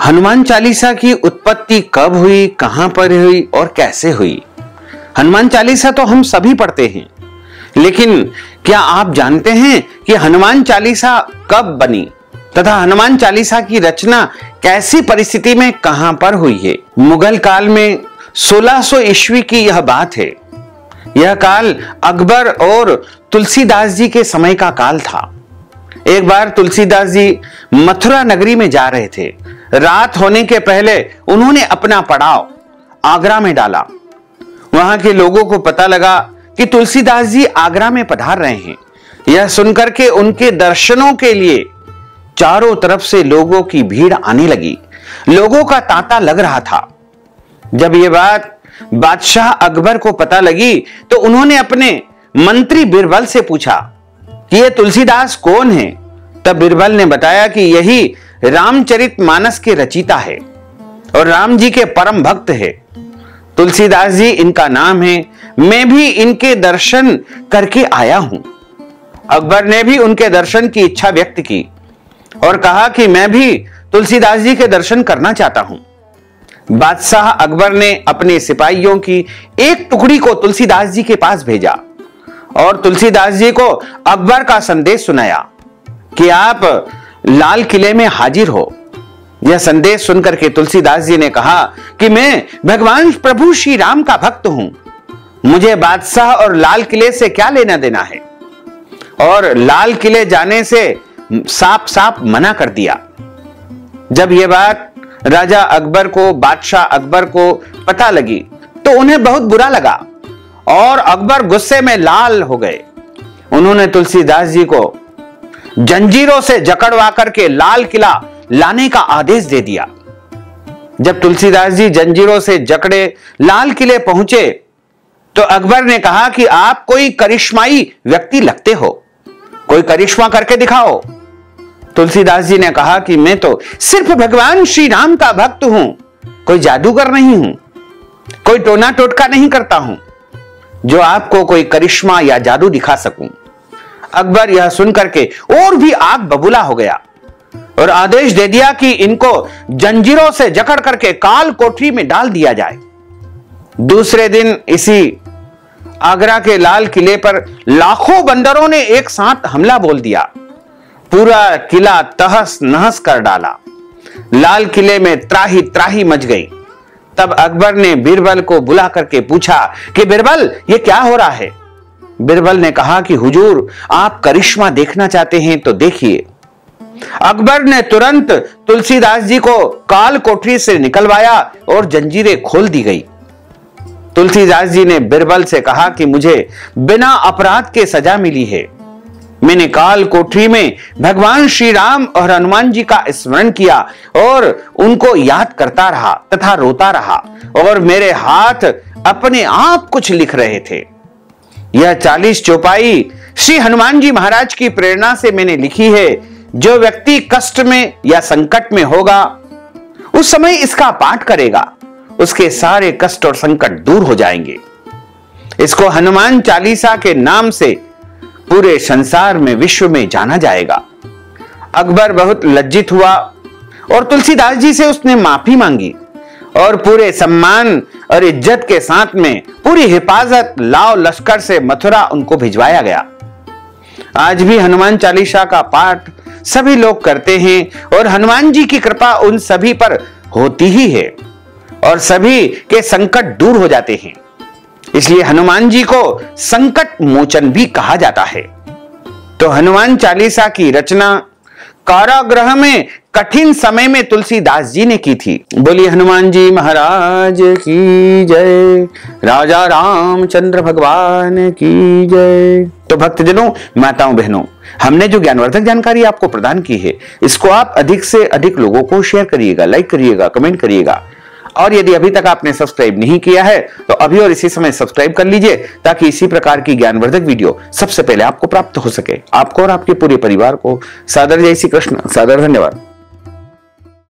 हनुमान चालीसा की उत्पत्ति कब हुई, कहां पर हुई और कैसे हुई? हनुमान चालीसा तो हम सभी पढ़ते हैं, लेकिन क्या आप जानते हैं कि हनुमान चालीसा कब बनी तथा हनुमान चालीसा की रचना कैसी परिस्थिति में कहां पर हुई है? मुगल काल में 1600 ईस्वी की यह बात है। यह काल अकबर और तुलसीदास जी के समय का काल था। एक बार तुलसीदास जी मथुरा नगरी में जा रहे थे। रात होने के पहले उन्होंने अपना पड़ाव आगरा में डाला। वहां के लोगों को पता लगा कि तुलसीदास जी आगरा में पधार रहे हैं। यह सुनकर के उनके दर्शनों के लिए चारों तरफ से लोगों की भीड़ आने लगी। लोगों का तांता लग रहा था। जब यह बात बादशाह अकबर को पता लगी तो उन्होंने अपने मंत्री बीरबल से पूछा कि यह तुलसीदास कौन है। तब बीरबल ने बताया कि यही रामचरितमानस के रचयिता है और राम जी के परम भक्त है। तुलसीदास जी इनका नाम है। मैं भी इनके दर्शन करके आया हूं। अकबर ने भी उनके दर्शन की इच्छा व्यक्त की और कहा कि मैं भी तुलसीदास जी के दर्शन करना चाहता हूं। बादशाह अकबर ने अपने सिपाहियों की एक टुकड़ी को तुलसीदास जी के पास भेजा और तुलसीदास जी को अकबर का संदेश सुनाया कि आप लाल किले में हाजिर हो। यह संदेश सुनकर के तुलसीदास जी ने कहा कि मैं भगवान प्रभु श्री राम का भक्त हूं। मुझे बादशाह और लाल किले से क्या लेना देना है, और लाल किले जाने से साफ साफ मना कर दिया। जब यह बात राजा अकबर को, बादशाह अकबर को पता लगी तो उन्हें बहुत बुरा लगा और अकबर गुस्से में लाल हो गए। उन्होंने तुलसीदास जी को जंजीरों से जकड़वा करके लाल किला लाने का आदेश दे दिया। जब तुलसीदास जी जंजीरों से जकड़े लाल किले पहुंचे तो अकबर ने कहा कि आप कोई करिश्माई व्यक्ति लगते हो, कोई करिश्मा करके दिखाओ। तुलसीदास जी ने कहा कि मैं तो सिर्फ भगवान श्री राम का भक्त हूं, कोई जादूगर नहीं हूं, कोई टोना टोटका नहीं करता हूं जो आपको कोई करिश्मा या जादू दिखा सकूं। अकबर यह सुनकर के और भी आग बबूला हो गया और आदेश दे दिया कि इनको जंजीरों से जकड़ करके काल कोठरी में डाल दिया जाए। दूसरे दिन इसी आगरा के लाल किले पर लाखों बंदरों ने एक साथ हमला बोल दिया। पूरा किला तहस नहस कर डाला। लाल किले में त्राही त्राही मच गई। तब अकबर ने बीरबल को बुला करके पूछा कि बीरबल, ये क्या हो रहा है? बीरबल ने कहा कि हुजूर, आप करिश्मा देखना चाहते हैं तो देखिए। अकबर ने तुरंत तुलसीदास जी को काल कोठरी से निकलवाया और जंजीरें खोल दी गई। तुलसीदास जी ने बीरबल से कहा कि मुझे बिना अपराध के सजा मिली है। मैंने काल कोठरी में भगवान श्री राम और हनुमान जी का स्मरण किया और उनको याद करता रहा तथा रोता रहा, और मेरे हाथ अपने आप कुछ लिख रहे थे। यह 40 चौपाई श्री हनुमान जी महाराज की प्रेरणा से मैंने लिखी है। जो व्यक्ति कष्ट में या संकट में होगा उस समय इसका पाठ करेगा, उसके सारे कष्ट और संकट दूर हो जाएंगे। इसको हनुमान चालीसा के नाम से पूरे संसार में, विश्व में जाना जाएगा। अकबर बहुत लज्जित हुआ और तुलसीदास जी से उसने माफी मांगी और पूरे सम्मान और इज्जत के साथ में पूरी हिफाजत लाव लश्कर से मथुरा उनको भिजवाया गया। आज भी हनुमान चालीसा का पाठ सभी लोग करते हैं और हनुमान जी की कृपा उन सभी पर होती ही है और सभी के संकट दूर हो जाते हैं। इसलिए हनुमान जी को संकट मोचन भी कहा जाता है। तो हनुमान चालीसा की रचना कारागृह में कठिन समय में तुलसीदास जी ने की थी। बोलिए हनुमान जी महाराज की जय, राजा रामचंद्र भगवान की जय। तो भक्तजनों, माताओं, बहनों, हमने जो ज्ञानवर्धक जानकारी आपको प्रदान की है, इसको आप अधिक से अधिक लोगों को शेयर करिएगा, लाइक करिएगा, कमेंट करिएगा। और यदि अभी तक आपने सब्सक्राइब नहीं किया है तो अभी और इसी समय सब्सक्राइब कर लीजिए, ताकि इसी प्रकार की ज्ञानवर्धक वीडियो सबसे पहले आपको प्राप्त हो सके। आपको और आपके पूरे परिवार को सादर जय श्री कृष्ण, सादर धन्यवाद।